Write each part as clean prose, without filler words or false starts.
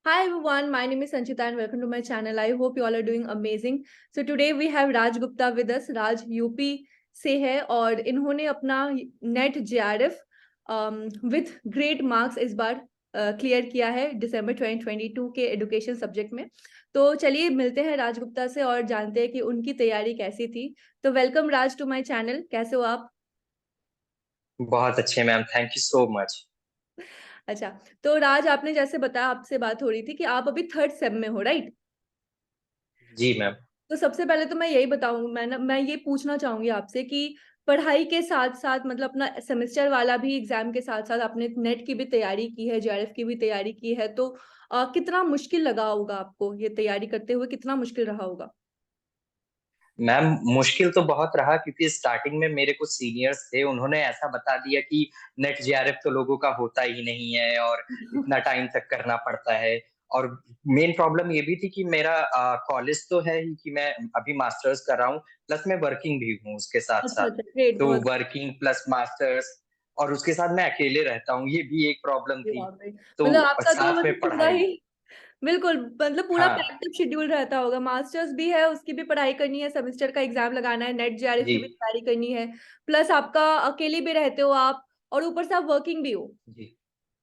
Hi everyone, my name is Sanchita and welcome to my channel. I hope you all are doing amazing. So today we have Raj Gupta with us. Raj UP से है और इन्होंने अपना net JRF with great marks इस बार clear किया है दिसंबर 2022 के education subject में। तो चलिए मिलते हैं राज गुप्ता से और जानते हैं कि उनकी तैयारी कैसी थी। तो welcome Raj to my channel, कैसे हो आप? बहुत अच्छे ma'am, thank you so much. अच्छा, तो राज आपने जैसे बताया, आपसे बात हो रही थी कि आप अभी थर्ड सेम में हो, राइट? जी मैम। तो सबसे पहले तो मैं यही बताऊँ मैं ये पूछना चाहूँगी आपसे कि पढ़ाई के साथ-साथ मतलब अपना सेमेस्टर वाला भी एग्ज़ाम के साथ-साथ आपने नेट की भी तैयारी की है, जेआरएफ की भी तैयारी की है, तो कितना मुश्किल लगा होगा आपको ये तैयारी करते हुए, कितना मुश्किल रहा होगा? मैम मुश्किल तो बहुत रहा क्योंकि स्टार्टिंग में मेरे कुछ सीनियर्स थे, उन्होंने ऐसा बता दिया कि नेट जेआरएफ तो लोगों का होता ही नहीं है और इतना टाइम तक करना पड़ता है। और मेन प्रॉब्लम ये भी थी कि मेरा कॉलेज तो है ही कि मैं अभी मास्टर्स कर रहा हूँ, प्लस मैं वर्किंग भी हूँ उसके अच्छा, साथ-साथ। अच्छा, ग्रेट, तो बहुत वर्किंग प्लस मास्टर्स और उसके साथ मैं अकेले रहता हूँ, ये भी एक प्रॉब्लम ये थी। बाप रे! मतलब तो आपका तो साथ में मतलब पूरा पढ़ाई। ही बिल्कुल, मतलब पूरा हाँ, पैक्ड शेड्यूल रहता होगा। मास्टर्स भी है, उसकी भी पढ़ाई करनी है, सेमेस्टर का एग्ज़ाम लगाना है, नेट जेआरएफ जी, की भी तैयारी करनी है, प्लस आपका अकेले भी रहते हो आप और ऊपर से आप वर्किंग भी हो। जी।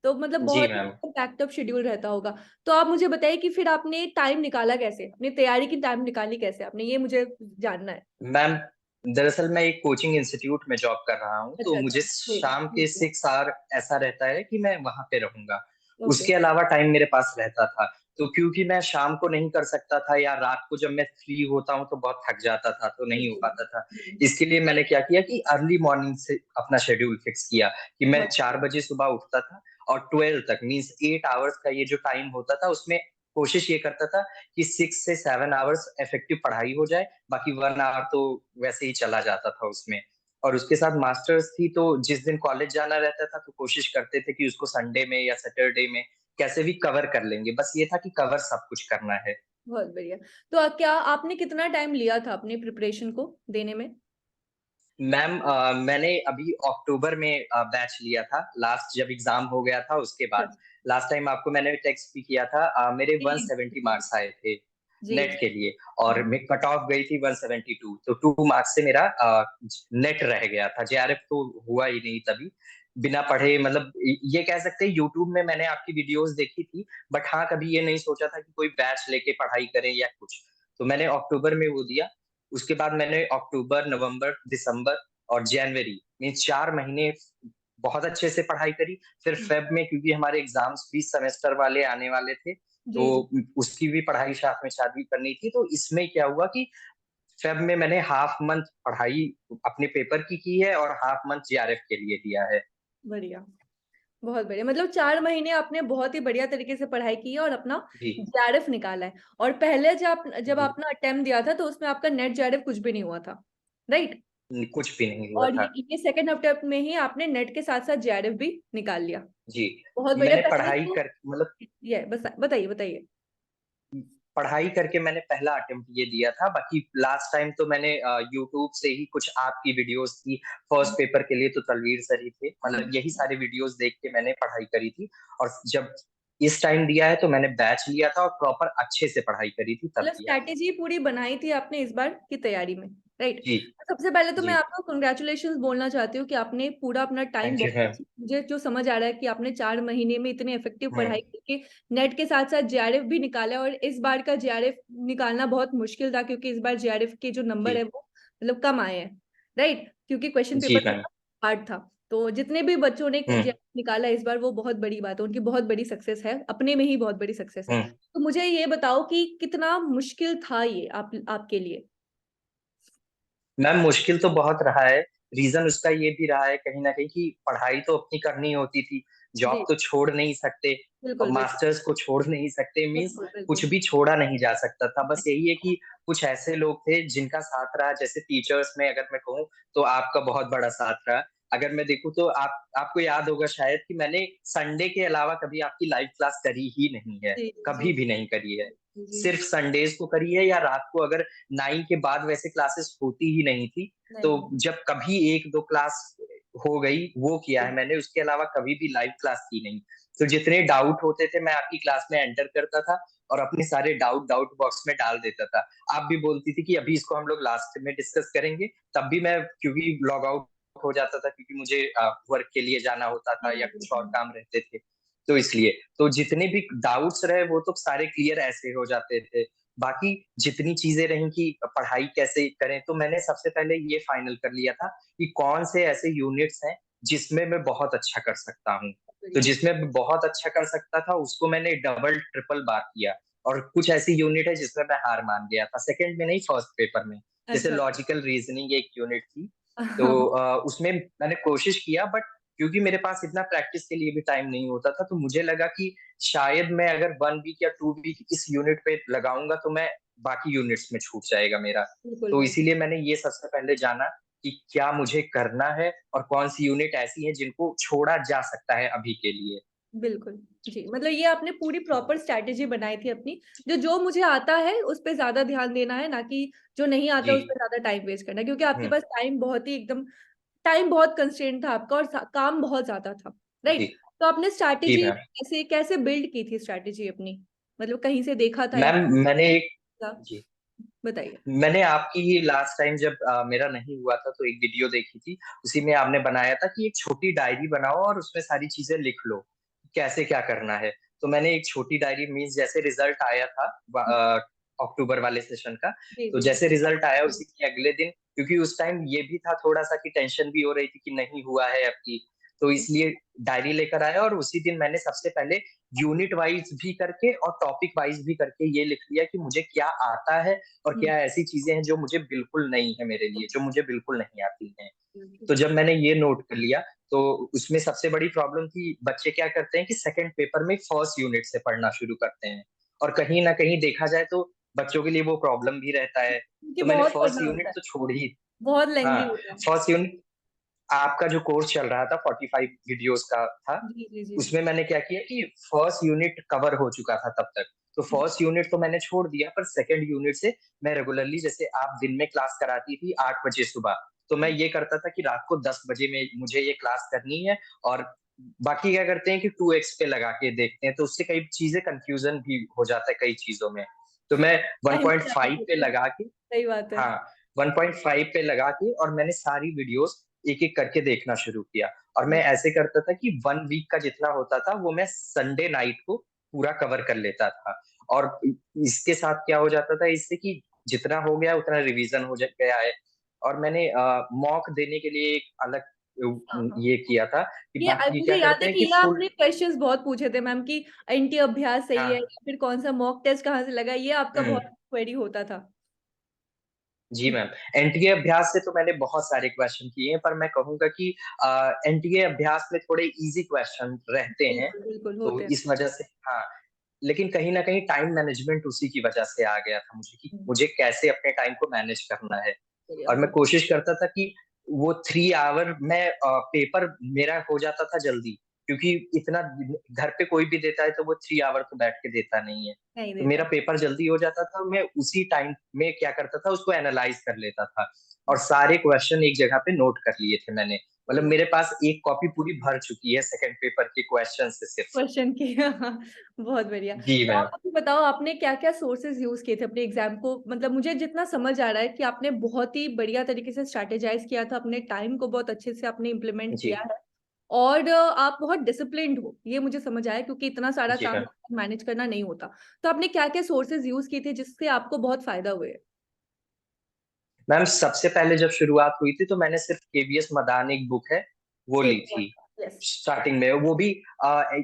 तो मतलब जी बहुत ही मैम। पैक्ड अप शेड्यूल रहता होगा। तो आप मुझे बताइए कि फिर आपने टाइम निकाला कैसे? अपनी तैयारी की टाइम निकाली कैसे आपने? ये मुझे जानना है। मैम, दरअसल मैं एक कोचिंग इंस्टीट्यूट में जॉब कर रहा हूँ, तो अच्छा, अच्छा। मुझे ग्रेट, शाम के ग्रेट। 6 आवर ऐसा रहता है कि मैं वहाँ पे रहूँगा। ओके। उसके अलावा टाइम मेरे पास रहता था, तो क्योंकि मैं शाम को नहीं कर सकता था या रात को जब मैं फ्री होता हूँ, तो बहुत थक जाता था, तो जी, नहीं हो जी। पाता था। जी, इसके लिए मैंने क्या किया कि अर्ली मॉर्निंग से अपना शेड्यूल फिक्स किया कि मैं बहुत 4 बजे सुबह उठता था और 12 तक मीन्स 8 आवर्स का ये जो टाइम होता था, उसमें कोशिश ये करता था कि 6 से 7 आवर्स इफेक्टिव पढ़ाई हो जाए, बाकी 1 आवर तो वैसे ही चला जाता था उसमें। और उसके साथ मास्टर्स थी तो जिस दिन कॉलेज जाना रहता था तो कोशिश करते थे कि उसको संडे में या सैटरडे में कैसे भी कवर कर लेंगे। बस ये था कि कवर सब कुछ करना है। बहुत बढ़िया। तो क्या आपने कितना टाइम लिया था अपनी प्रिपरेशन को देने में? मैम मैंने अभी अक्टूबर में बैच लिया था, लास्ट जब एग्ज़ाम हो गया था उसके बाद। अच्छा। लास्ट टाइम आपको मैंने टेक्स्ट भी किया था मेरे जी, 170 जी। मार्क्स आए थे जी, नेट जी। के लिए और हुँ। मैं कट ऑफ गई थी 172 तो 2 मार्क्स से मेरा नेट रह गया था। जेआरएफ तो हुआ ही नहीं तभी, बिना पढ़े मतलब ये कह सकते हैं यूट्यूब में मैंने आपकी वीडियोज़ देखी थी, बट हाँ, कभी ये नहीं सोचा था कि कोई बैच लेके पढ़ाई करें या कुछ। तो मैंने अक्टूबर में वो दिया, उसके बाद मैंने अक्टूबर, नवंबर, दिसंबर और जनवरी मीन्स 4 महीने बहुत अच्छे से पढ़ाई करी। फिर हुँ। फ़ेब में क्योंकि हमारे एग्ज़ाम्स भी सेमेस्टर वाले आने वाले थे, जी, जी। तो उसकी भी पढ़ाई साथ में शादी करनी थी। तो इसमें क्या हुआ कि फ़ेब में मैंने हाफ मंथ पढ़ाई अपने पेपर की है और हाफ मंथ जेआरएफ के लिए दिया है। बढ़िया। बहुत बढ़िया, मतलब 4 महीने आपने बहुत ही बढ़िया तरीके से पढ़ाई की है और अपना जी, जेआरएफ निकाला है। और पहले जब जी। आपने अटेम्प्ट दिया था तो उसमें आपका नेट जेआरएफ कुछ भी नहीं हुआ था, राइट? कुछ भी नहीं हुआ और था। ये सेकंड अटेम्प्ट में ही आपने नेट के साथ-साथ जेआरएफ भी निकाल लिया। जी, बहुत बढ़िया। मैंने पहले पढ़ाई तो कर मतलब ये बस बताइए, बताइए। पढ़ाई करके मैंने पहला अटेम्प्ट ये दिया था, बाकी लास्ट टाइम तो मैंने यूट्यूब से ही कुछ आपकी वीडियोज़ थी, फर्स्ट हुँ, पेपर के लिए तो तलवीर सर ही थे, हुँ। मतलब यही सारी वीडियोज़ देख के मैंने पढ़ाई करी थी और जब इस टाइम दिया है तो मैंने बैच लिया था और प्रॉपर अच्छे से पढ़ाई करी थी तब मतलब दिया है। स्ट्रैटेजी पूरी बनाई थी आपने इस बार की तैयारी में, राइट? जी, सबसे पहले तो मैं जी। आपको कांग्रेचुलेशंस बोलना चाहती हूँ कि आपने पूरा अपना टाइम थैंक यू बहुत मैम। अच्छी, मुझे जो समझ आ रहा है कि आपने 4 महीने में इतने इफेक्टिव हुँ, पढ़ाई करके नेट के साथ-साथ जेआरएफ भी निकाला और इस बार का जेआरएफ निकालना बहुत मुश्किल था क्योंकि इस बार जेआरएफ के जो नंबर है जी, वो मतलब कम आए हैं, राइट? क्योंकि क्वेश्चन जी पेपर मैम। थोड़ा हार्ड था। तो जितने भी बच्चों ने हुँ, जेआरएफ निकाला इस बार वो बहुत बड़ी बात है, उनकी बहुत बड़ी सक्सेस है, अपने में ही बहुत बड़ी सक्सेस है। हुँ। तो मुझे ये बताओ कि कितना मुश्किल था ये आपके लिए? मैम मुश्किल तो बहुत रहा है। रीज़न उसका ये भी रहा है कहीं न कहीं कि पढ़ाई तो अपनी करनी होती थी, जी, जॉब तो छोड़ नहीं सकते और बिल्कुल, बिल्कुल, मास्टर्स को छोड़ नहीं सकते मीन्स बिल्कुल, कुछ बिल्कुल। भी छोड़ा नहीं जा सकता था। बस यही है कि कुछ ऐसे लोग थे जिनका साथ रहा जैसे टीचर्स में अगर मैं कहूँ तो आपका बहुत बड़ा साथ रहा। अगर मैं देखूँ तो आपको याद होगा शायद कि मैंने संडे के अलावा कभी आपकी लाइव क्लास करी ही नहीं है, जी, जी, कभी भी नहीं करी है। जी, जी। सिर्फ़ संडेज़ को करी है या रात को अगर 9 के बाद वैसे क्लासेस होती ही नहीं थी, नहीं, तो जब कभी 1-2 क्लास हो गई वो किया है मैंने, उसके अलावा कभी भी लाइव क्लास की नहीं। तो जितने डाउट होते थे मैं आपकी क्लास में एंटर करता था और अपने सारे डाउट बॉक्स में डाल देता था। आप भी बोलती थी कि अभी इसको हम लोग लास्ट में डिस्कस करेंगे, तब भी मैं क्योंकि लॉग आउट हो जाता था, क्योंकि मुझे वर्क के लिए जाना होता था या कुछ और काम रहते थे, तो इसलिए तो जितने भी डाउट्स रहे वो तो सारे क्लियर ऐसे हो जाते थे। बाकी जितनी चीजें रही कि पढ़ाई कैसे करें, तो मैंने सबसे पहले ये फाइनल कर लिया था कि कौन से ऐसे यूनिट्स हैं जिसमें मैं बहुत अच्छा कर सकता हूँ। तो बढ़िया। जिसमें मैं बहुत अच्छा कर सकता था उसको मैंने डबल ट्रिपल बार किया, और कुछ ऐसी यूनिट है जिसमें मैं हार मान गया था, सेकंड में नहीं, फर्स्ट पेपर में। जैसे अच्छा। लॉजिकल रीजनिंग एक यूनिट थी, तो उसमें मैंने कोशिश किया, बट क्योंकि मेरे पास इतना प्रैक्टिस के लिए भी टाइम नहीं होता था, तो मुझे लगा कि शायद मैं अगर 1 वीक या 2 वीक इस यूनिट पे लगाऊंगा तो मैं बाकी यूनिट्स में छूट जाएगा मेरा। बिल्कुल तो बिल्कुल। इसीलिए मैंने ये सबसे पहले जाना कि क्या मुझे करना है और कौन सी यूनिट ऐसी है जिनको छोड़ा जा सकता है अभी के लिए। बिल्कुल। जी, मतलब ये आपने पूरी प्रॉपर स्ट्रैटेजी बनाई थी अपनी, जो मुझे आता है उस पे ज़्यादा ध्यान देना है, ना कि जो नहीं आता जी। उस पे ज़्यादा टाइम वेस्ट करना है। क्योंकि आपके हम्म। पास टाइम बहुत ही एकदम टाइम बहुत कंस्ट्रेंट था आपका और काम बहुत ज़्यादा था, जी। राइट? तो आपने जी स्ट्रैटेजी मैम। कैसे कैसे बिल्ड की थी स्ट्रैटेजी अपनी? मतलब कहीं से देखा था या मैम मैंने एक क्या? जी, बताइए। मैंने आपकी ही लास्ट टाइम जब मेरा नहीं हुआ था तो एक वीडियो देखी थी, उसी में आपने बनाया था कि एक छोटी डायरी बनाओ और उसमें सारी चीजें लिख लो, कैसे क्या करना है। तो मैंने एक छोटी डायरी, मीन्स जैसे रिजल्ट आया था अक्टूबर वाले सेशन का, जी, तो जी, जी। जैसे रिजल्ट आया उसी के अगले दिन, क्योंकि उस टाइम ये भी था थोड़ा सा कि टेंशन भी हो रही थी कि नहीं हुआ है अब की, तो इसलिए डायरी लेकर आया और उसी दिन मैंने सबसे पहले यूनिट वाइज भी करके और टॉपिक वाइज भी करके ये लिख लिया कि मुझे क्या आता है और हुँ, क्या ऐसी चीजें हैं जो मुझे बिल्कुल नहीं है मेरे लिए, जो मुझे बिल्कुल नहीं आती हैं। हुँ, तो जब मैंने ये नोट कर लिया, तो उसमें सबसे बड़ी प्रॉब्लम थी, बच्चे क्या करते हैं कि सेकंड पेपर में फर्स्ट यूनिट से पढ़ना शुरू करते हैं, और कहीं ना कहीं देखा जाए तो बच्चों के लिए वो प्रॉब्लम भी रहता है। क्योंकि तो मैंने बहुत फर्स्ट पढ़ना होता यूनिट है, तो छोड़ ही, बहुत हाँ, लेंदी होता है। फर्स्ट यूनिट आपका जो कोर्स चल रहा था 45 वीडियोस का था, जी, जी, जी, जी। उसमें मैंने क्या किया कि फर्स्ट यूनिट कवर हो चुका था तब तक, तो जी, फर्स्ट यूनिट तो मैंने छोड़ दिया, पर सेकंड यूनिट से मैं रेगुलरली, जैसे आप दिन में क्लास कराती थी 8 बजे सुबह, तो मैं ये करता था कि रात को 10 बजे में मुझे ये क्लास करनी है, और बाकी क्या करते हैं कि 2x पे लगा के देखते हैं, तो उससे कई चीजें कंफ्यूजन भी हो जाता है कई चीजों में। तो मैं टाइम पे ज़्यादा 1.5 पे देते हैं, लगा के, सही बात है। हाँ, 1.5 पे लगा के, और मैंने सारी वीडियोस एक-एक करके देखना शुरू किया। और मैं ऐसे करता था कि 1 वीक का जितना होता था वो मैं संडे नाइट को पूरा कवर कर लेता था। और इसके साथ क्या हो जाता था इससे कि जितना हो गया उतना रिवीजन हो गया है। और मैंने मॉक देने के लिए एक अलग हाँ, हाँ। ये किया था कि ये बाकी मुझे क्या याद करते है हैं कि कि ये फुल, आपने क्वेश्चंस बहुत पूछे थे मैम कि एनटी अभ्यास सही है हाँ, या फिर कौन-सा मॉक टेस्ट कहाँ से लगा, ये आपका हुँ। बहुत क्वेरी होता था। जी मैम, एनटीए अभ्यास से तो मैंने बहुत सारे क्वेश्चन किए हैं, पर मैं कहूँगा कि एनटीए अभ्यास में थोड़े ईज़ी क्वेश्चन रहते हैं, बिल्कुल, बिल्कुल तो होते हैं। इस वजह से, हाँ, लेकिन कहीं न कहीं टाइम मैनेजमेंट उसी की वजह से आ गया था मुझे कि हुँ, मुझे कैसे अपने टाइम को मैनेज करना है। बढ़िया, और मैं बढ़िया। कोशिश करता था कि वो 3 आवर मैं पेपर मेरा हो जाता था जल्दी, क्योंकि इतना घर पे कोई भी देता है तो वो 3 आवर तो बैठ के देता नहीं है। नहीं तो देता। मेरा पेपर जल्दी हो जाता था, मैं उसी टाइम में क्या करता था उसको एनालाइज़ कर लेता था, और सारे क्वेश्चन एक जगह पे नोट कर लिए थे मैंने। मतलब बढ़िया। मेरे पास एक कॉपी पूरी भर चुकी है सेकंड पेपर के क्वेश्चन से सिर्फ। क्वेश्चन किया बहुत बढ़िया। जी तो आप मैम। मुझे बताओ आपने क्या-क्या सोर्सेज़ यूज़ किए थे अपने एग्ज़ाम को मतलब मुझे जितना समझ आ रहा है कि आपने बहुत ही बढ़िया तरीके से स्ट्रैटेजाइज़ किया था, अपने टाइम को बहुत अच्छे से आपने इम्प्लीमेंट जी, किया है और आप बहुत डिसिप्लिन्ड हो, ये मुझे समझ आया क्योंकि इतना सारा जी काम मैम। मैनेज करना नहीं होता। तो आपने क्या-क्या सोर्सेज़ यूज़ किए थे जिससे आपको बहुत फ़ायदा हुए? मैम सबसे पहले जब शुरुआत हुई थी तो मैंने सिर्फ केवीएस मदान एक बुक है, वो ली केवल थी। यस। स्टार्टिंग में वो भी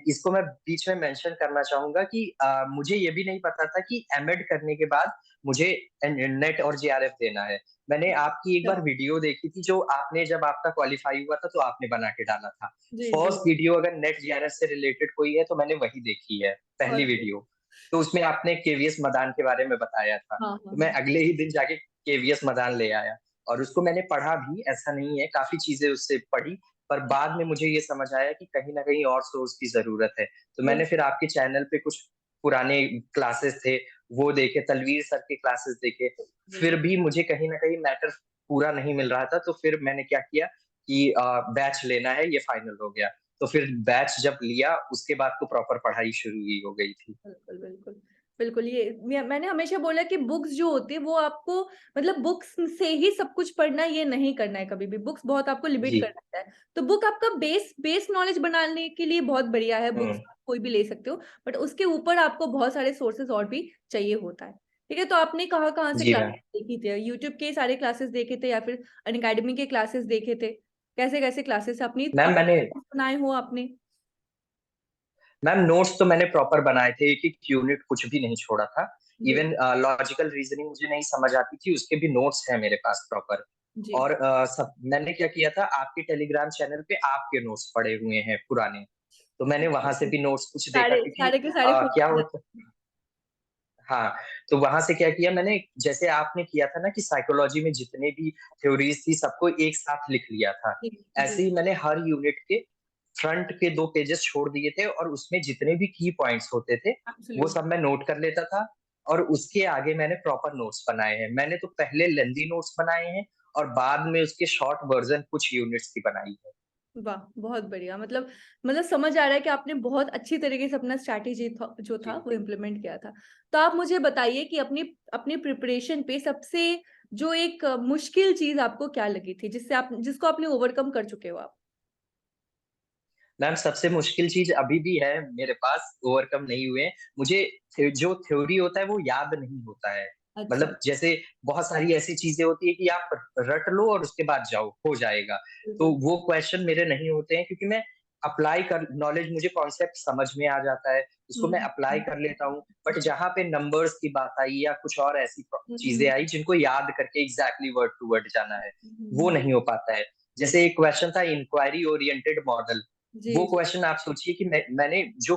इसको मैं बीच में मेंशन करना चाहूँगा कि मुझे ये भी नहीं पता था कि एमएड करने के बाद मुझे नेट और जेआरएफ देना है। मैंने आपकी एक अच्छा। बार वीडियो देखी थी जो आपने जब आपका क्वालीफाई हुआ था तो आपने बना के डाला था। जी, जी। फर्स्ट वीडियो अगर नेट जेआरएफ से रिलेटेड कोई है तो मैंने वही देखी है, बहुत पहली बढ़िया। वीडियो। तो उसमें आपने केवीएस मदान के बारे में बताया था। हाँ, हाँ, तो मैं हाँ। अगले ही दिन जाके केवीएस मदान ले आया, और उसको मैंने पढ़ा भी, ऐसा नहीं है, काफ़ी चीज़ें उससे पढ़ी, पर बाद में मुझे ये समझ आया कि कहीं न कहीं और सोर्स की ज़रूरत है। तो मैंने बिल्कुल, फिर आपके चैनल पे कुछ पुराने क्लासेस थे, वो देखे, तलवीर सर के क्लासेस देखे। फिर बिल्कुल। भी मुझे कहीं न कहीं मैटर पूरा नहीं मिल रहा था, तो फिर मैंने क्या किया कि बैच लेना है, ये फाइनल हो गया। तो फिर बैच जब लिया उसके बाद तो प्रॉपर पढ़ाई शुरू ही हो गई थी। बिल्कुल, बिल्कुल। बिल्कुल, ये मैंने हमेशा बोला कि बुक्स जो होती है वो आपको मतलब बुक्स से ही सब कुछ पढ़ना ये नहीं करना है कभी भी। बुक्स बहुत आपको लिमिट जी। कर देता है। तो बुक आपका बेस नॉलेज बनाने के लिए बहुत बढ़िया है, बुक्स हुँ। कोई भी ले सकते हो। बट उसके ऊपर आपको बहुत सारे सोर्सेज़ और भी चाहिए होता है। ठीक है, तो आपने कहाँ-कहाँ से जी मैम। क्लासेस देखी थी? यूट्यूब के सारे क्लासेस देखे थे या फिर अनअकैडमी के क्लासेस देखे थे? कैसे-कैसे क्लासेस अपनी मैम अपने मैंने नोट्स बनाए हो आपने? मैम नोट्स तो मैंने प्रॉपर बनाए थे, एक-एक यूनिट कुछ भी नहीं छोड़ा था। जी, इवन लॉजिकल रीज़निंग मुझे नहीं समझ आती थी, उसके भी नोट्स हैं मेरे पास प्रॉपर। जी। और सब मैंने क्या किया था, आपके टेलीग्राम चैनल पे आपके नोट्स पड़े हुए हैं पुराने, तो मैंने वहाँ से भी नोट्स कुछ देखा सारे क्योंकि सारे के सारे क्या फॉलो होता हाँ, तो वहाँ से क्या किया मैंने, जैसे आपने किया था ना कि साइकोलॉजी में जितने भी थ्योरीज़ थी सबको एक साथ लिख लिया था। जी, जी, ऐसे ही मैंने हर यूनिट के फ्रंट के 2 पेजेज़ छोड़ दिए थे और उसमें जितने भी की पॉइंट्स होते थे, वो सब एब्सोल्यूटली। मैं नोट कर लेता था और उसके आगे मैंने प्रॉपर नोट्स बनाए हैं। मैंने तो पहले लेंथी नोट्स बनाए हैं और बाद में उसके शॉर्ट वर्ज़न कुछ यूनिट्स की बनाई है। वाह! बहुत बढ़िया मतलब समझ आ रहा है कि आपने बहुत अच्छी तरीके से अपना स्ट्रैटेजी था जो था जी। वो इम्प्लीमेंट किया था। तो आप मुझे बताइए कि अपनी अपनी प्रिपरेशन पे सबसे जो एक मुश्किल चीज़ आपको क्या लगी थी जिसको आपने ओवरकम कर चुके हो आप? मैम सबसे मुश्किल चीज़ अभी भी है मेरे पास, ओवरकम नहीं हुए हैं। मुझे जो थ्योरी होता है वो याद नहीं होता है। अच्छा। मतलब जैसे बहुत सारी ऐसी चीज़ें होती है कि आप रट लो और उसके बाद जाओ, हो जाएगा। तो बिल्कुल। वो क्वेश्चन मेरे नहीं होते हैं क्योंकि मैं अप्लाई कर नॉलेज मुझे कॉन्सेप्ट समझ में आ जाता है, उसको हुँ, मैं हुँ, अप्लाई हुँ। कर लेता हूँ। बट जहाँ पे नंबर्स की बात आई या कुछ और ऐसी हुँ, चीज़ें हुँ। आई जिनको याद करके एग्ज़ैक्टली वर्ड टू वर्ड जाना है, हुँ, हुँ, वो हुँ। नहीं हो पाता है। जैसे एक क्वेश्चन था इंक्वायरी ओरिएंटेड मॉडल, जी, वो जी। क्वेश्चन आप सोचिए कि मैंने जो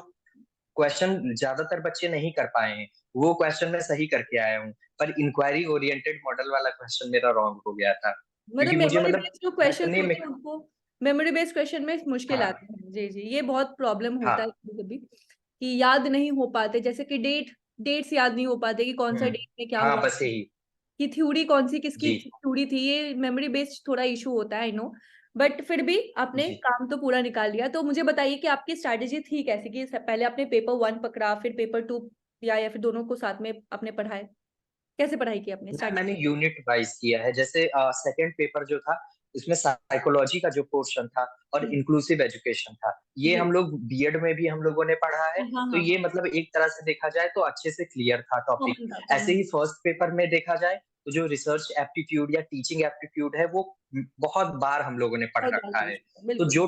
क्वेश्चन ज़्यादातर बच्चे नहीं कर पाए हैं, वो क्वेश्चन मैं सही करके आया हूँ। पर इंक्वायरी ओरिएंटेड मॉडल वाला क्वेश्चन मेरा रॉन्ग हो गया था। मतलब क्योंकि मुझे मेमोरी मतलब बेस्ड जो क्वेश्चंस रटने में होते हैं उनको मेमोरी बेस्ड क्वेश्चन में मुश्किल हाँ, आती है। जी, जी। ये बहुत प्रॉब्लम होता है हाँ। कभी-कभी कि याद नहीं हो पाते जैसे कि डेट्स याद नहीं हो पाते कि कौन-सा हुँ। डेट में क्या हाँ, हुआ बस था, यही। कि थ्योरी कौन-सी किसकी जी, थ्योरी थी, ये मेमोरी बेस्ड थोड़ा इश्यू होता है आई नो। बट फिर भी आपने जी। काम तो पूरा निकाल लिया। तो मुझे बताइए कि आपकी स्ट्रैटेजी थी कैसे कि स पहले आपने पेपर 1 पकड़ा फिर पेपर 2 या फिर दोनों को साथ में आपने पढ़ा है? कैसे पढ़ाई की आपने मैंने स्ट्रैटेजी? यूनिट वाइज़ किया है। जैसे सेकंड पेपर जो था, उसमें साइकोलॉजी का जो पोर्शन था और हुँ, इंक्लूसिव एजुकेशन था। ये जी। हम लोग बीएड में भी हम लोगों ने पढ़ा है, हाँ, हाँ, तो हाँ, ये हाँ। मतलब एक तरह से देखा जाए तो अच्छे से क्लियर था टॉपिक। कॉमन था, ऐसे कॉमन ही था। फर्स्ट पेपर में देखा जाए, तो जो रिसर्च एप्टीट्यूड या टीचिंग एप्टीट्यूड है, वो बहुत बार हम लोगों ने पढ़ बहुत बार रखा है। पूछा, तो बिल्कुल। जो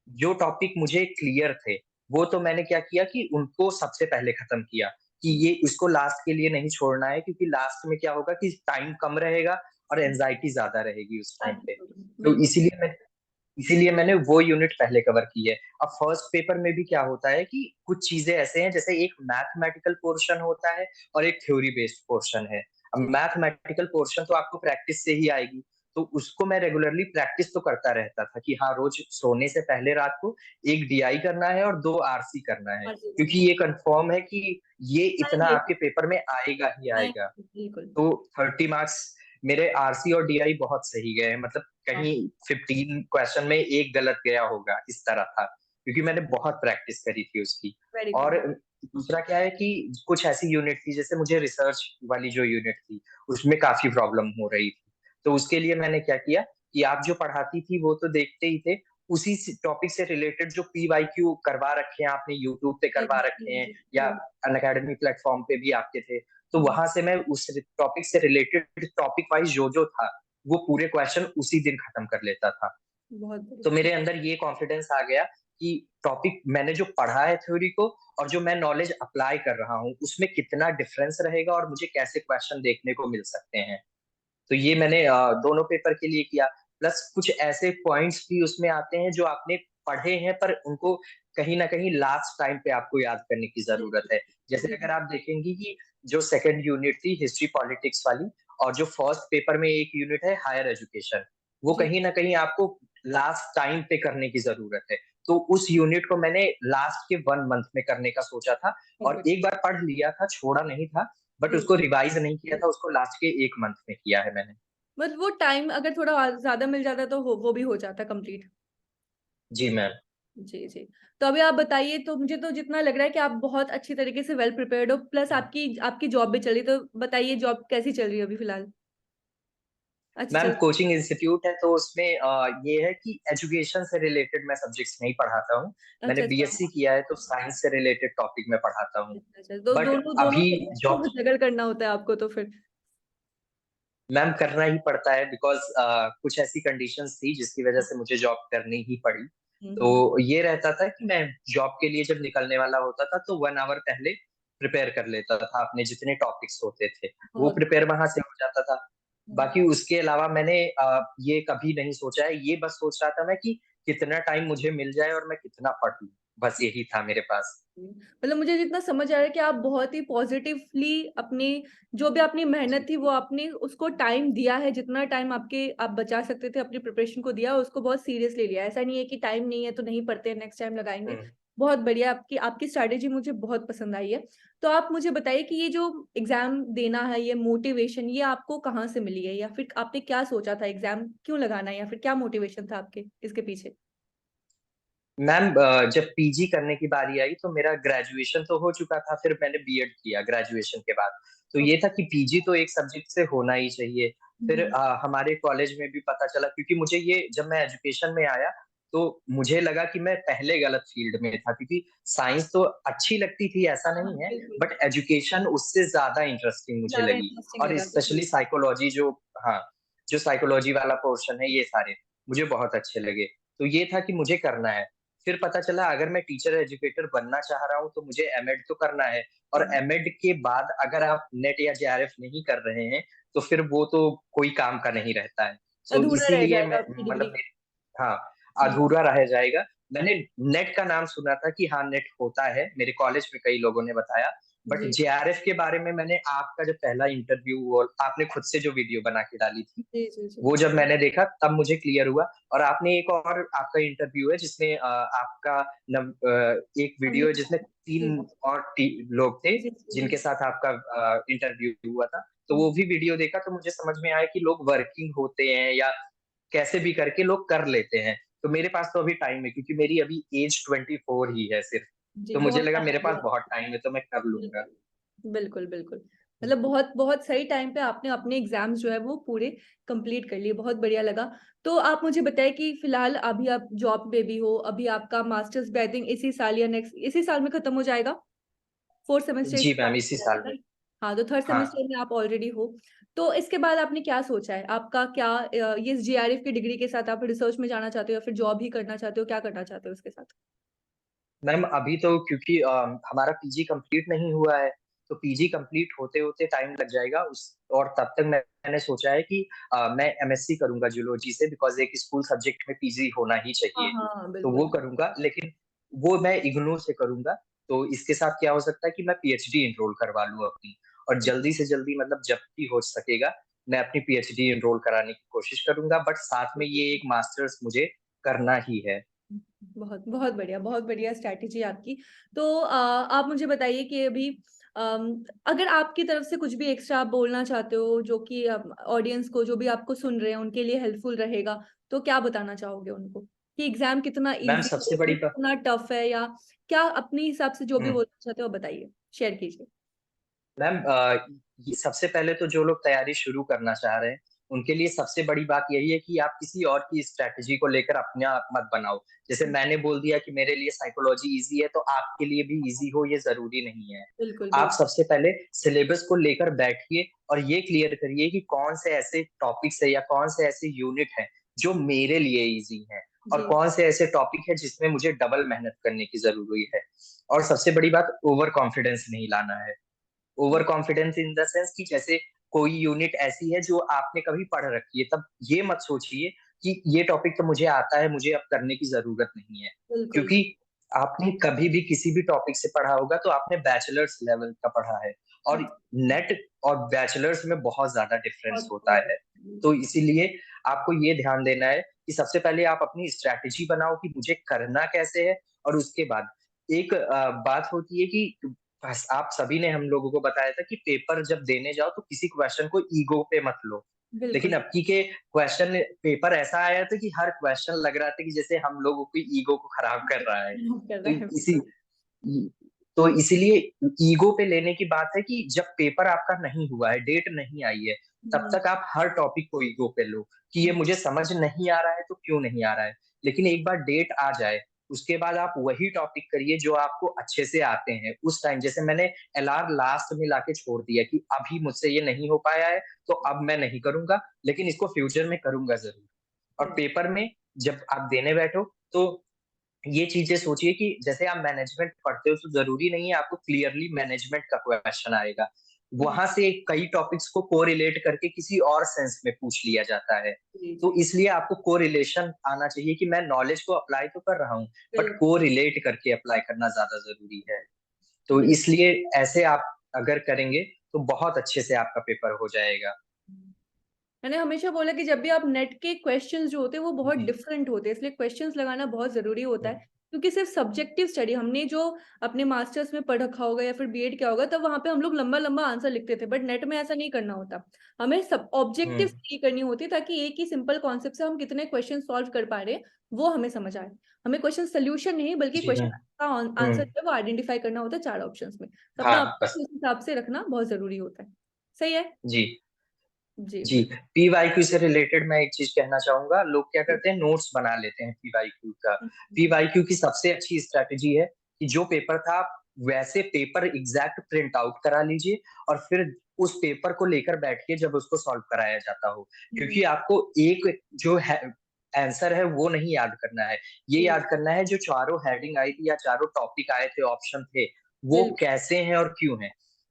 जो टॉपिक मुझे क्लियर थे, वो तो मैंने क्या किया कि उनको सबसे पहले खत्म किया। कि ये इसको लास्ट के लिए नहीं छोड़ना है क्योंकि लास्ट में क्या होगा कि टाइम कम रहेगा और एंग्जायटी ज़्यादा रहेगी उस टाइम पे। एब्सोल्यूटली, तो बिल्कुल। इसीलिए मैंने वो यूनिट पहले कवर की है। अब फर्स्ट पेपर में भी क्या होता है कि कुछ चीज़ें ऐसे हैं जैसे एक मैथमेटिकल पोर्शन होता है और एक थ्योरी बेस्ड पोर्शन है। अब जी, मैथमेटिकल पोर्शन तो आपको प्रैक्टिस से ही आएगी, तो उसको मैं रेगुलरली प्रैक्टिस तो करता रहता था कि हाँ, रोज़ सोने से पहले रात को 1 डीआई करना है और 2 आरसी करना है। मर्ज़ी क्योंकि करना ये कन्फर्म है कि ये इतना आएँगे, आपके पेपर में आएगा ही आएगा। आएँगे, बिल्कुल। तो 30 मार्क्स मेरे आरसी और डीआई बहुत सही गए हैं, मतलब हाँ, कहीं 15 क्वेश्चन में 1 गलत गया होगा, इस तरह था। क्योंकि मैंने बहुत प्रैक्टिस करी थी उसकी। वेरी और गुड। दूसरा क्या है कि कुछ ऐसी यूनिट थी, जैसे मुझे रिसर्च वाली जो यूनिट थी, उसमें काफ़ी प्रॉब्लम हो रही थी। तो उसके लिए मैंने क्या किया कि आप जो पढ़ाती थी वो तो देखते ही थे, उसी स टॉपिक से रिलेटेड जो पीवाईक्यू करवा रखे हैं आपने, यूट्यूब पे जी, करवा जी, रखे हैं जी, या जी। अनअकैडमी प्लेटफ़ॉर्म पे भी आपके थे, तो हुँ, वहाँ से मैं उस टॉपिक से रिलेटेड टॉपिक वाइज़ जो-जो था, वो पूरे क्वेश्चन उसी दिन खत्म कर लेता था। बहुत तो बढ़िया। मेरे अंदर ये कॉन्फिडेंस आ गया कि टॉपिक मैंने जो पढ़ा है थ्योरी को और जो मैं नॉलेज अप्लाई कर रहा हूँ, उसमें कितना डिफरेंस रहेगा और मुझे कैसे क्वेश्चन देखने को मिल सकते हैं। तो ये मैंने दोनों पेपर के लिए किया। प्लस कुछ ऐसे पॉइंट्स भी उसमें आते हैं जो आपने पढ़े हैं पर उनको कहीं न कहीं लास्ट टाइम पे आपको याद करने की जी, ज़रूरत है। जैसे जी, अगर आप देखेंगी कि जो सेकंड यूनिट थी हिस्ट्री पॉलिटिक्स वाली और जो फर्स्ट पेपर में एक यूनिट है हायर एजुकेशन, वो जी, कहीं न कहीं आपको लास्ट टाइम पे करने की ज़रूरत है। तो उस यूनिट को मैंने लास्ट के 1 मंथ में करने का सोचा था बहुत और बढ़िया। एक बार पढ़ लिया था, छोड़ा नहीं था, बट जी, उसको रिवाइज़ नहीं किया था, उसको लास्ट के 1 मंथ में किया है मैंने। मतलब वो टाइम अगर थोड़ा ज्यादा मिल जाता तो वो भी हो जाता कंप्लीट। जी मैम। जी जी। तो अभी आप बताइए, तो मुझे तो जितना लग रहा है कि आप बहुत अच्छी तरीके से वेल प्रिपेयर्ड हो, प्लस आपकी आपकी जॉब भी चल रही है, तो बताइए जॉब कैसी चल रही है अभी फिलहाल? अच्छी मैम चल। कोचिंग इंस्टीट्यूट है तो उसमें ये है कि एजुकेशन से रिलेटेड मैं सब्जेक्ट्स नहीं पढ़ाता हूँ। मैंने अच्छा अच्छा। बीएससी किया है तो साइंस से रिलेटेड टॉपिक में पढ़ाता हूँ। अच्छा अच्छा, तो बट दोनों दोनों अभी सब्जेक्ट जॉब को जगल करना होता है आपको तो फिर। मैम करना ही पड़ता है बिकॉज कुछ ऐसी कंडीशंस थी जिसकी वजह से मुझे जॉब करनी ही पड़ी। तो हम्म। ये रहता था कि मैं जॉब के लिए जब निकलने वाला होता था तो 1 आवर पहले प्रिपेयर कर लेता था, अपने जितने टॉपिक्स होते थे वो बहुत। प्रिपेयर वहां से हो जाता था। हम्म। बाकी उसके अलावा मैंने ये कभी नहीं सोचा है, ये बस सोच रहा था मैं कि कितना टाइम मुझे मिल जाए और मैं कितना पढ़ लूं, बस यही था मेरे पास। मतलब मुझे जितना समझ आ रहा है कि आप बहुत ही पॉजिटिवली अपनी जो भी अपनी मेहनत थी वो आपने उसको टाइम दिया है, जितना टाइम आपके आप बचा सकते थे अपनी प्रिपरेशन को दिया, उसको बहुत सीरियसली लिया। ऐसा नहीं है कि टाइम नहीं है तो नहीं पढ़ते, नेक्स्ट टाइम लगाएंगे। हम्म। बहुत बढ़िया, आपकी आपकी स्ट्रैटेजी मुझे बहुत पसंद आई है। तो आप मुझे बताइए कि ये जो एग्जाम देना है, ये मोटिवेशन ये आपको कहाँ से मिली है, या फिर आपने क्या सोचा था एग्जाम क्यों लगाना है, या फिर क्या मोटिवेशन था आपके इसके पीछे? मैम जब पीजी करने की बारी आई तो मेरा ग्रेजुएशन तो हो चुका था, फिर मैंने बीएड किया ग्रेजुएशन के बाद। तो ये था कि पीजी तो एक सब्जेक्ट से होना ही चाहिए। फिर ओके। हमारे कॉलेज में भी पता चला, क्योंकि मुझे ये जब मैं एजुकेशन में आया तो मुझे लगा कि मैं पहले गलत फील्ड में था, क्योंकि साइंस तो अच्छी लगती थी ऐसा हाँ हाँ नहीं है, बिल्कुल। बट एजुकेशन उससे ज्यादा इंटरेस्टिंग मुझे ज्यादा लगी। इंटरेस्टिंग और लगा स्पेशली बिल्कुल। साइकोलॉजी जो, हाँ, जो साइकोलॉजी वाला पोर्शन है, ये सारे मुझे बहुत अच्छे लगे। तो ये था कि मुझे करना है। फिर पता चला अगर मैं टीचर एजुकेटर बनना चाह रहा हूँ तो मुझे एमएड तो करना है। और हम्म। एमएड के बाद अगर आप नेट या जेआरएफ नहीं कर रहे हैं तो फिर वो तो कोई काम का नहीं रहता है। सो अधूरा रह इसीलिए जाएगा मैं आपकी मतलब डिग्री। हाँ, जी। अधूरा रह जाएगा। मैंने नेट का नाम सुना था कि हाँ नेट होता है, मेरे कॉलेज में कई लोगों ने बताया। बट जी जेआरएफ के बारे में मैंने आपका जब पहला इंटरव्यू और आपने खुद से जो वीडियो बना के डाली थी, जी जी जी। वो जब मैंने देखा तब मुझे क्लियर हुआ। और आपने एक और आपका इंटरव्यू है जिसमें आपका एक वीडियो है अमित। जिसमें जी तीन और लोग थे जी जी जी। जिनके साथ आपका इंटरव्यू हुआ था। तो हम्म। वो भी वीडियो देखा तो मुझे समझ में आया कि लोग वर्किंग होते हैं या कैसे भी करके लोग कर लेते हैं। तो मेरे पास तो अभी टाइम है, क्योंकि मेरी अभी एज 24 ही है सिर्फ। जी तो मुझे बहुत लगा टाइम मेरे दिया पास बहुत आपने। टाइम है तो मैं कर लूंगा। बिल्कुल बिल्कुल बिल्कुल। मतलब बहुत बहुत सही टाइम पे आपने अपने एग्जाम्स जो है वो पूरे कंप्लीट कर लिए, बहुत बढ़िया लगा। तो आप मुझे बताएं कि फिलहाल अभी आप जॉब पे भी हो, अभी आपका मास्टर्स भी आई थिंक इसी साल या नेक्स्ट इसी साल में खत्म हो जाएगा, फोर्थ सेमेस्टर इसी जी साल मैम, में इसी हो साल जाएगा, में। right? हाँ, तो थर्ड हाँ सेमेस्टर में आप ऑलरेडी हो। तो इसके बाद आपने क्या सोचा है, आपका क्या ये जीआरएफ की डिग्री के साथ आप रिसर्च में जाना चाहते हो या फिर जॉब ही करना चाहते हो, क्या करना चाहते हो इसके साथ? मैम, अभी तो क्योंकि हमारा पीजी कंप्लीट नहीं हुआ है, तो पीजी कंप्लीट होते होते टाइम लग जाएगा उस। और तब तक मैंने सोचा है कि मैं एमएससी करूंगा जूलॉजी से, बिकॉज एक स्कूल सब्जेक्ट में पीजी होना ही हाँ चाहिए। हाँ तो वो बिल्कुल। करूंगा, लेकिन वो मैं इग्नू से करूंगा। तो इसके साथ क्या हो सकता है कि मैं पीएचडी एनरोल करवा लूं अपनी, और जल्दी से जल्दी मतलब जब भी हो सकेगा मैं अपनी पीएचडी एनरोल कराने की कोशिश करूंगा। बट साथ में ये एक मास्टर्स मुझे करना ही है। बहुत बहुत बढ़िया स्ट्रैटेजी आपकी। तो आप मुझे बताइए कि अभी अगर आपकी तरफ से कुछ भी एक्स्ट्रा आप बोलना चाहते हो जो कि ऑडियंस को, जो भी आपको सुन रहे हैं उनके लिए हेल्पफुल रहेगा, तो क्या बताना चाहोगे उनको कि एग्जाम कितना मैम इजी सबसे है, बड़ी कितना टफ है, या क्या अपने हिसाब से जो भी हम्म, बोलना चाहते हो बताइए, शेयर कीजिए। मैम ये सबसे पहले तो जो लोग तैयारी शुरू करना चाह रहे हैं उनके लिए सबसे बड़ी बात यही है कि आप किसी और की स्ट्रैटेजी को लेकर अपने आप मत बनाओ। जैसे मैंने बोल दिया कि मेरे लिए साइकोलॉजी इजी है तो आपके लिए भी इजी हो, ये जरूरी नहीं है। बिल्कुल आप बिल्कुल। सबसे पहले सिलेबस को लेकर बैठिए और ये क्लियर करिए कि कौन से ऐसे टॉपिक्स है या कौन से ऐसे यूनिट है जो मेरे लिए इजी है, और जी कौन से ऐसे टॉपिक है जिसमें मुझे डबल मेहनत करने की जरूरी है। और सबसे बड़ी बात, ओवर कॉन्फिडेंस नहीं लाना है। Over confidence in the sense कि जैसे कोई यूनिट ऐसी है जो आपने कभी पढ़ रखी है, तब ये मत सोचिए कि ये टॉपिक तो मुझे आता है, मुझे अब करने की जरूरत नहीं है। बिल्कुल। क्योंकि आपने कभी भी किसी भी टॉपिक से पढ़ा होगा तो आपने बैचलर्स लेवल का पढ़ा है, और नेट और बैचलर्स में बहुत ज्यादा डिफरेंस बहुत होता बहुत। है। तो इसीलिए आपको ये ध्यान देना है कि सबसे पहले आप अपनी स्ट्रैटेजी बनाओ कि मुझे करना कैसे है। और उसके बाद एक बात होती है कि बस आप सभी ने हम लोगों को बताया था कि पेपर जब देने जाओ तो किसी क्वेश्चन को ईगो पे मत लो। लेकिन बिल्कुल। अब की के क्वेश्चन पेपर ऐसा आया था कि हर क्वेश्चन लग रहा था कि जैसे हम लोगों की ईगो को खराब कर रहा है। कर तो रहा है, इसी बिल्कुल। इ तो इसीलिए ईगो पे लेने की बात है कि जब पेपर आपका नहीं हुआ है, डेट नहीं आई है, तब हुँ, तक आप हर टॉपिक को ईगो पे लो कि ये हुँ, मुझे समझ नहीं आ रहा है तो क्यों नहीं आ रहा है। लेकिन एक बार डेट आ जाए, उसके बाद आप वही टॉपिक करिए जो आपको अच्छे से आते हैं। उस टाइम जैसे मैंने एलआर लास्ट में लाके छोड़ दिया कि अभी मुझसे ये नहीं हो पाया है, तो अब मैं नहीं करूँगा, लेकिन इसको फ्यूचर में करूँगा ज़रूर। और हुँ, पेपर में जब आप देने बैठो, तो ये चीजें सोचिए कि जैसे आप मैनेजमेंट पढ़ते हो तो जरूरी नहीं है आपको क्लियरली मैनेजमेंट का क्वेश्चन आएगा। हुँ, वहां से कई टॉपिक्स को कोरिलेट करके किसी और सेंस में पूछ लिया जाता है। जी, तो जी, इसलिए आपको कोरिलेशन आना चाहिए कि मैं नॉलेज को अप्लाई तो कर रहा हूँ, बट बिल्कुल, कोरिलेट करके अप्लाई करना ज्यादा जरूरी है। तो बिल्कुल। इसलिए ऐसे आप अगर करेंगे तो बहुत अच्छे से आपका पेपर हो जाएगा। मैंने हमेशा बोला कि जब भी आप नेट के क्वेश्चंस जो होते हैं वो बहुत जी। डिफरेंट होते हैं, इसलिए क्वेश्चंस लगाना बहुत ज़रूरी होता है। हम्म, क्योंकि सिर्फ सब्जेक्टिव स्टडी हमने जो अपने मास्टर्स में पढ़ रखा होगा या फिर बीएड किया होगा, तब वहाँ पे हम लोग लंबा-लंबा आंसर लिखते थे, बट नेट में ऐसा नहीं करना होता। हमें सब ऑब्जेक्टिव हम्म, स्टडी करनी होती है ताकि एक ही सिंपल कॉन्सेप्ट से हम कितने क्वेश्चन सॉल्व कर पा रहे हैं, वो हमें समझ आए। हमें क्वेश्चन सॉल्यूशन नहीं बल्कि जी। क्वेश्चन का आंसर हम्म, जो है वो आइडेंटिफाई करना होता है 4 ऑप्शंस में। तो अपना हाँ अप्रोच बस। उस हिसाब से रखना बहुत ज़रूरी होता है। सही है? जी। जी, जी, पीवाईक्यू से रिलेटेड मैं एक चीज़ कहना चाहूँगा, लोग क्या बिल्कुल। करते हैं नोट्स बना लेते हैं पीवाईक्यू का। हुँ, हुँ। पीवाईक्यू की सबसे अच्छी स्ट्रैटेजी है कि जो पेपर था आप वैसे पेपर एग्ज़ैक्ट प्रिंट आउट करा लीजिए और फिर उस पेपर को लेकर बैठिए जब उसको सॉल्व कराया जाता हो। हुँ, क्योंकि आपको एक जो है आंसर है वो नहीं याद करना है, ये जी, याद करना है जो चारों हेडिंग आई थी या चारों टॉपिक आए थे, ऑप्शन थे, वो बिल्कुल, कैसे हैं और क्यों हैं।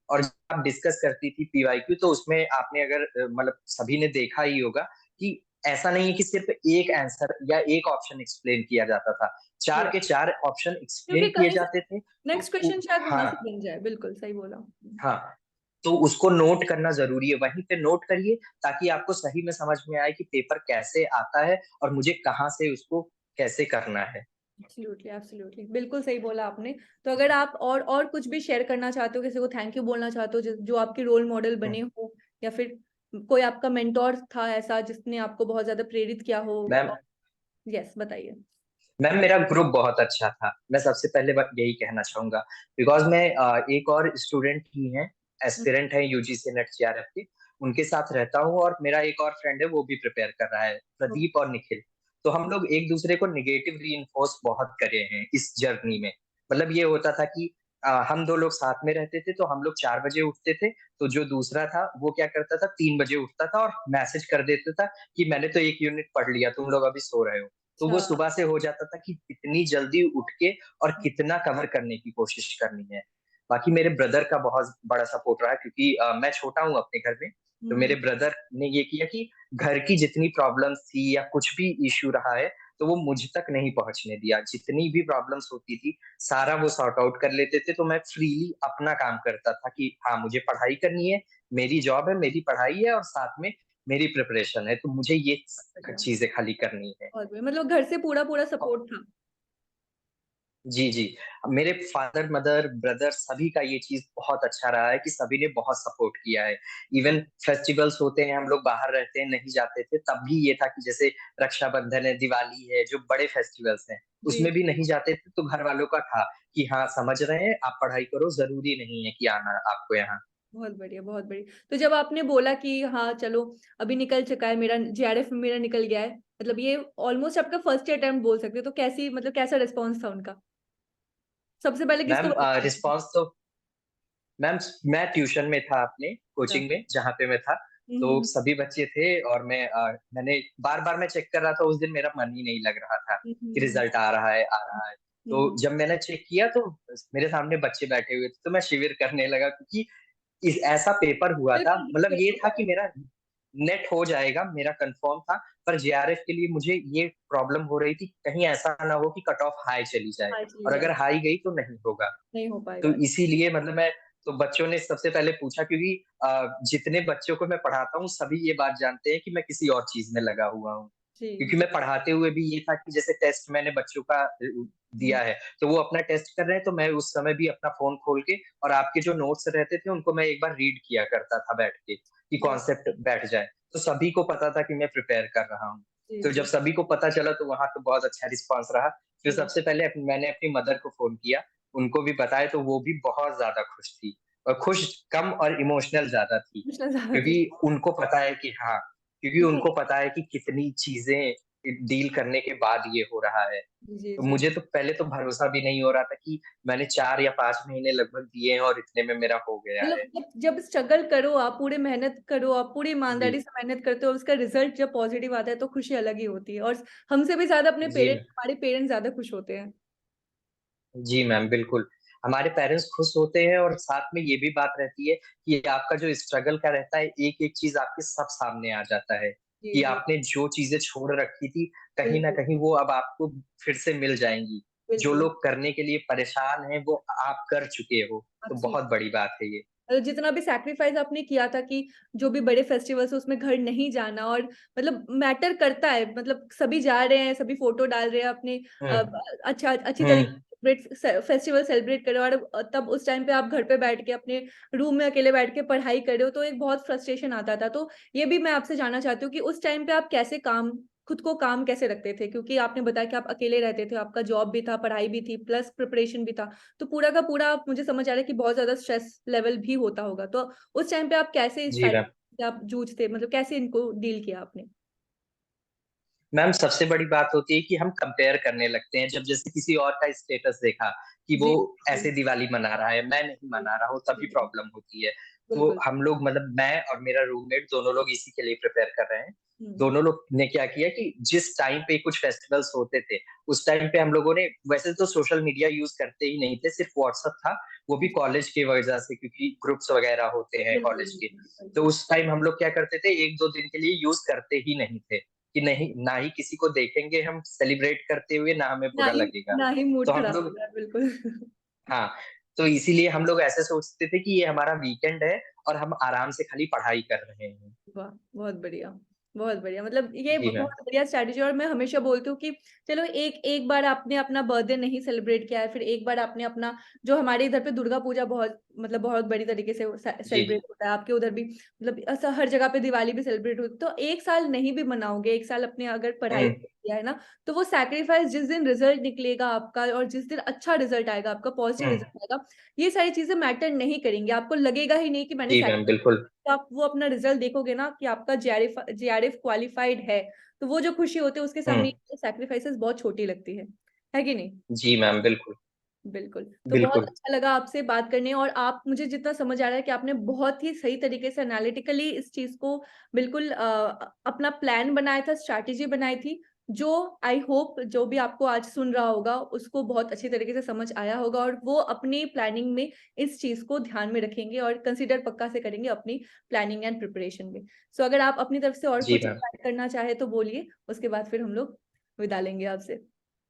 और जब आप डिस्कस करती थी पीवाईक्यू तो उसमें आपने अगर मतलब सभी ने देखा ही होगा कि ऐसा नहीं है कि सिर्फ एक आंसर या एक ऑप्शन एक्सप्लेन किया जाता था। 4 जी। के 4 ऑप्शन एक्सप्लेन क्योंकि किए कहीं से जाते थे तो नेक्स्ट क्वेश्चन शायद वहाँ से हाँ, बन जाए, बिल्कुल सही बोला। हाँ। तो उसको नोट करना ज़रूरी है, वहीं पे नोट करिए ताकि आपको सही में समझ में आए कि पेपर कैसे आता है और मुझे कहाँ से उसको कैसे करना है। एब्सोल्युटली, एब्सोल्युटली, बिल्कुल सही बोला आपने। तो अगर आप और कुछ भी शेयर करना चाहते हो, किसी को थैंक यू बोलना चाहते हो, जो आपके रोल मॉडल हुँ, बने हो या फिर कोई आपका मेंटर था ऐसा जिसने आपको बहुत ज़्यादा प्रेरित किया हो मैम यस बताइए? मैम मेरा ग्रुप बहुत अच्छा था। मैं सबसे पहले ब यही कहना चाहूँगा बिकॉज़ मैं एक और स्टूडेंट ही हैं, हुँ, एस्पिरेंट हैं यूजीसी नेट जेआरएफ के, उनके साथ रहता हूँ और मेरा एक और फ्रेंड है वो भी प्रिपेयर कर रहा है, ओके, प्रदीप और निखिल। तो हम लोग एक-दूसरे को नेगेटिव रीइन्फोर्स बहुत करे हैं इस जर्नी में। मतलब ये होता था कि हम 2 लोग साथ में रहते थे तो हम लोग 4 बजे उठते थे, तो जो दूसरा था वो क्या करता था 3 बजे उठता था और मैसेज कर देता था कि मैंने तो 1 यूनिट पढ़ लिया, तुम लोग अभी सो रहे हो। तो वो अच्छा। सुबह से हो जाता था कि कितनी जल्दी उठ के और कितना कवर करने की कोशिश करनी है। बाकी मेरे ब्रदर का बहुत बड़ा सपोर्ट रहा क्योंकि मैं छोटा हूँ अपने घर में, तो हुँ, मेरे हुँ, ब्रदर ने ये किया कि घर की जितनी प्रॉब्लम्स थी या कुछ भी इश्यू रहा है, तो वो मुझ तक नहीं पहुँचने दिया। जितनी भी प्रॉब्लम्स होती थी, सारा वो सॉर्ट आउट कर लेते थे, तो मैं फ्रीली अपना काम करता था कि हाँ, मुझे पढ़ाई करनी है, मेरी जॉब है, मेरी पढ़ाई है और साथ में मेरी प्रिपरेशन है, तो मुझे ये बहुत बढ़िया, चीज़ें खाली करनी है। बहुत बढ़िया। मतलब घर से पूरा-पूरा औ सपोर्ट था। जी, जी। मेरे फादर, मदर, ब्रदर सभी का ये चीज़ बहुत अच्छा रहा है कि सभी ने बहुत सपोर्ट किया है। इवन फेस्टिवल्स होते हैं, हम लोग बाहर रहते हैं, नहीं जाते थे, तब भी ये था कि जैसे रक्षाबंधन है, दिवाली है, जो बड़े फेस्टिवल्स हैं, जी, उसमें भी नहीं जाते थे, तो घरवालों का था कि हाँ, समझ रहे हैं, आप पढ़ाई करो, ज़रूरी नहीं है कि आना आपको यहाँ। बहुत बढ़िया, बहुत बढ़िया। तो जब आपने बोला कि हाँ, चलो अभी निकल चुका है मेरा जेआरएफ मेरा निकल गया है, मतलब ये ऑलमोस्ट आपका फर्स्ट अटेम्प्ट बोल सकते हो, तो कैसी मतलब कैसा रिस्पॉन्स था उनका? सबसे पहले किसको मैम बताया आपने? रिस्पॉन्स तो मैम मैं ट्यूशन में था अपने अच्छा। कोचिंग में जहाँ पे मैं था, हुँ, तो हुँ। सभी बच्चे थे और मैंने बार-बार मैं चेक कर रहा था उस दिन मेरा मन ही नहीं लग रहा था हुँ, कि हुँ। रिज़ल्ट आ रहा है, आ रहा है। हुँ, तो हुँ। जब मैंने चेक किया तो मेरे सामने बच्चे बैठे हुए थे, तो मैं शिविर करने लगा क्योंकि इस ऐसा पेपर हुआ था बिल्कुल, मतलब बिल्कुल, ये था होता कि है। मेरा नेट हो जाएगा, मेरा कन्फर्म था, पर जेआरएफ के लिए मुझे ये प्रॉब्लम हो रही थी, कहीं ऐसा ना हो कि कट ऑफ हाई चली जाए हाँ, चली और जाए, अगर हाई गई तो नहीं होगा। नहीं हो तो पाएगा। इसीलिए मतलब मैं तो बच्चों ने सबसे पहले पूछा क्योंकि जितने बच्चों को मैं पढ़ाता हूँ सभी ये बात जानते हैं कि मैं किसी और चीज़ में लगा हुआ हूँ। जी, क्योंकि जी। मैं पढ़ाते हुए भी ये था कि जैसे टेस्ट मैंने बच्चों का हुँ, दिया है, तो वो अपना टेस्ट कर रहे हैं तो मैं उस समय भी अपना फ़ोन खोल के और आपके जो नोट्स रहते थे उनको मैं एक बार रीड किया करता था बैठ के, कि बिल्कुल। कॉन्सेप्ट बैठ जाए। तो सभी को पता था कि मैं प्रिपेयर कर रहा हूँ। जी, तो जब जी। सभी को पता चला तो वहाँ तो बहुत अच्छा रिस्पॉन्स रहा। फिर जी। सबसे पहले मैंने अपनी मदर को फ़ोन किया, उनको भी बताया तो वो भी बहुत ज़्यादा खुश थी और खुश कम और इमोशनल ज़्यादा थी। इमोशनल ज़्यादा थी। क्योंकि उनको पता है कि हाँ, क्योंकि जी, उनको पता है कि कितनी चीज़ें डील करने के बाद ये हो रहा है। जी, तो जी। मुझे तो पहले तो भरोसा भी नहीं हो रहा था कि मैंने 4 या 5 महीने लगभग दिए हैं और इतने में मेरा हो गया है। मतलब जब जब स्ट्रगल करो आप, पूरी मेहनत करो आप, पूरी जी। ईमानदारी से मेहनत करते हो, उसका रिज़ल्ट जब पॉज़िटिव आता है तो खुशी अलग ही होती है और हमसे भी ज़्यादा अपने जी, पेरेंट्स हमारे पेरेंट्स ज़्यादा खुश होते हैं। जी मैम, बिल्कुल। हमारे पेरेंट्स खुश होते हैं और साथ में ये भी बात रहती है कि आपका जो स्ट्रगल का रहता है, एक-एक चीज़ आपके सब सामने आ जाता है, जी, कि जी। आपने जो चीज़ें छोड़ रखी थी, कहीं न बिल्कुल, कहीं वो अब आपको फिर से मिल जाएँगी। जो बिल्कुल। लोग करने के लिए परेशान हैं, वो आप कर चुके हो, तो जी। बहुत बड़ी बात है ये। जितना भी सैक्रिफाइस आपने किया था कि जो भी बड़े फेस्टिवल्स हैं उसमें घर नहीं जाना और मतलब मैटर करता है मतलब सभी जा रहे हैं, सभी फ़ोटो डाल रहे हैं अपने हुँ, अच्छी तरीके हुँ। से फेस्टिवल सेलिब्रेट कर रहे हो और तब उस टाइम पे आप घर पे बैठ के अपने रूम में अकेले बैठ के पढ़ाई कर रहे हो, तो एक बहुत फ्रस्ट्रेशन आता था। तो ये भी मैं आपसे जानना चाहती हूँ कि उस टाइम पे आप कैसे खुद को काम कैसे रखते थे? क्योंकि आपने बताया कि आप अकेले रहते थे, आपका जॉब भी था, पढ़ाई भी थी, प्लस प्रिपरेशन भी था। तो पूरा का पूरा मुझे समझ आ रहा है कि बहुत ज़्यादा स्ट्रेस लेवल भी होता होगा। तो उस टाइम पे आप कैसे इस जी सारी मैम। चीज़ से आप जूझते मतलब कैसे इनको डील किया आपने? मैम सबसे बड़ी बात होती है कि हम कंपेयर करने लगते हैं, जब जैसे किसी और का स्टेटस देखा कि वो जी, ऐसे जी, दिवाली मना रहा है, मैं नहीं जी, मना रहा हूँ, तभी जी, प्रॉब्लम होती है। तो बिल्कुल। हम लोग मतलब मैं और मेरा रूममेट दोनों लोग इसी के लिए प्रिपेयर कर रहे हैं। हुँ, दोनों लोग ने क्या किया कि जिस टाइम पे कुछ फेस्टिवल्स होते थे, उस टाइम पे हम लोगों ने वैसे तो सोशल मीडिया यूज़ करते ही नहीं थे, सिर्फ व्हाट्सएप था, वो भी जी, कॉलेज की वजह से क्योंकि ग्रुप्स वगैरह होते हैं बिल्कुल, कॉलेज के। बिल्कुल, तो बिल्कुल। उस टाइम हम लोग क्या करते थे, 1-2 दिन के लिए यूज़ करते ही नहीं थे। कि नहीं ना ही किसी को देखेंगे हम सेलिब्रेट करते हुए, ना हमें ना बुरा ही लगेगा। ना ही मूड तो हम खराब लोग होगा, बिल्कुल। हाँ, तो इसीलिए हम लोग ऐसे सोचते थे कि ये हमारा वीकेंड है और हम आराम से खाली पढ़ाई कर रहे हैं। वाह! बहुत बढ़िया, बहुत बढ़िया। मतलब ये जी मैम। बहुत बढ़िया स्ट्रैटेजी और मैं हमेशा बोलती हूँ कि चलो एक एक बार आपने अपना बर्थडे नहीं सेलिब्रेट किया है, फिर एक बार आपने अपना जो हमारे इधर पे दुर्गा पूजा बहुत मतलब बहुत बड़ी तरीके से जी, सेलिब्रेट होता है। आपके उधर भी मतलब ऐसा हर जगह पे दिवाली भी सेलिब्रेट होती है। तो 1 साल नहीं भी मनाओगे, 1 साल अपने अगर पढ़ाई हुँ, किया है ना, तो वो सैक्रिफाइस जिस दिन रिज़ल्ट निकलेगा आपका और जिस दिन अच्छा रिज़ल्ट आएगा, आपका पॉजिटिव हुँ। रिज़ल्ट आएगा, ये सारी चीज़ें मैटर नहीं करेंगी। आपको लगेगा ही नहीं कि मैंने जी मैम, बिल्कुल। तो आप वो अपना रिज़ल्ट देखोगे ना कि आपका जेआरएफ क्वालिफाइड है, तो वो जो खुशी होती है उसके हुँ, सामने ये सैक्रिफाइसेज़ बहुत छोटी लगती है कि नहीं? जी मैम, बिल्कुल, बिल्कुल, तो बहुत बिल्कुल। अच्छा लगा आपसे बात करने और आप मुझे जितना समझ आ रहा है कि आपने बहुत ही सही तरीके से एनालिटिकली इस चीज़ को बिल्कुल अपना प्लान बनाया था, स्ट्रैटेजी बनाई थी, जो आई होप जो भी आपको आज सुन रहा होगा, उसको बहुत अच्छी तरीके से समझ आया होगा और वो अपनी प्लानिंग में इस चीज़ को ध्यान में रखेंगे और कंसिडर पक्का से करेंगे अपनी प्लानिंग एंड प्रिपरेशन में। सो अगर आप अपनी तरफ से और जी कुछ मैम। ऐड करना चाहें तो बोलिए, उसके बाद फिर हम लोग विदा लेंगे आपसे।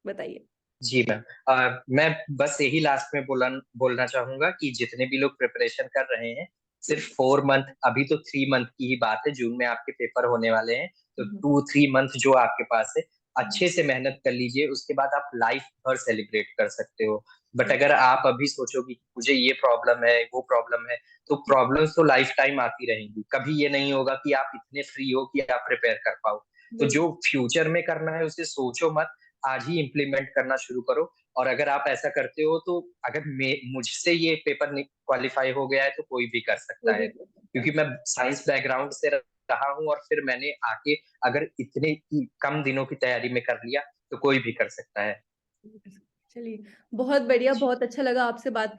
बताइए। जी मैम। मैं बस यही लास्ट में बोलना चाहूँगा कि जितने भी लोग प्रिपरेशन कर रहे हैं, जी। सिर्फ 4 मंथ अभी तो 3 मंथ की ही बात है, जून में आपके पेपर होने वाले हैं, तो हुँ, हुँ। 2-3 मंथ जो आपके पास है, हुँ, अच्छे से मेहनत कर लीजिए, उसके बाद आप लाइफ भर सेलिब्रेट कर सकते हो। बट बिल्कुल। अगर आप अभी सोचोगे कि मुझे ये प्रॉब्लम है, वो प्रॉब्लम है, तो हुँ, प्रॉब्लम्स तो लाइफ टाइम आती रहेंगी। कभी ये नहीं होगा कि आप इतने फ्री हो कि आप प्रिपेयर कर पाओ। तो बिल्कुल। जो फ्यूचर में करना है, उसे सोचो मत, आज ही इम्प्लीमेंट करना शुरू करो और अगर आप ऐसा करते हो तो अगर मुझसे ये पेपर क्वालिफाई हो गया है तो कोई भी कर कोई सकता भी है कर सकता क्योंकि है। मैं साइंस बैकग्राउंड से रहा हूँ और फिर मैंने आके अगर इतने कम दिनों की तैयारी में कर लिया तो कोई भी कर सकता है। चलिए, बहुत बढ़िया, जी, बहुत अच्छा लगा आपसे बात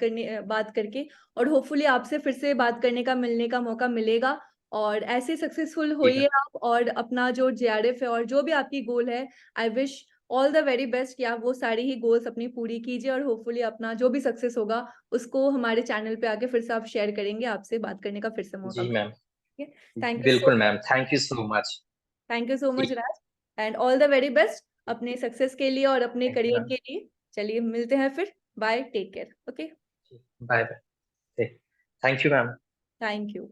करके और होपफुली आपसे फिर से बात करने का, मिलने का मौका मिलेगा और ऐसे सक्सेसफुल जी होइए मैम। आप और अपना जो जेआरएफ है और जो भी आपकी गोल है, I wish all the very best कि आप वो सारी ही गोल्स अपनी पूरी कीजिए और होपफुली अपना जो भी सक्सेस होगा, उसको हमारे चैनल पे आके फिर से आप शेयर करेंगे, आपसे बात करने का फिर से मौका जी मैम। मिलेगा। ठीक है? थैंक यू सो बिल्कुल ma'am, thank you so much. Thank you so जी, much Raj and all the very best अपने सक्सेस के लिए और अपने थैंक यू करियर मैम। के लिए। चलिए मिलते हैं फिर। Bye, take care. Okay, bye bye. Thank you ma'am. Thank you.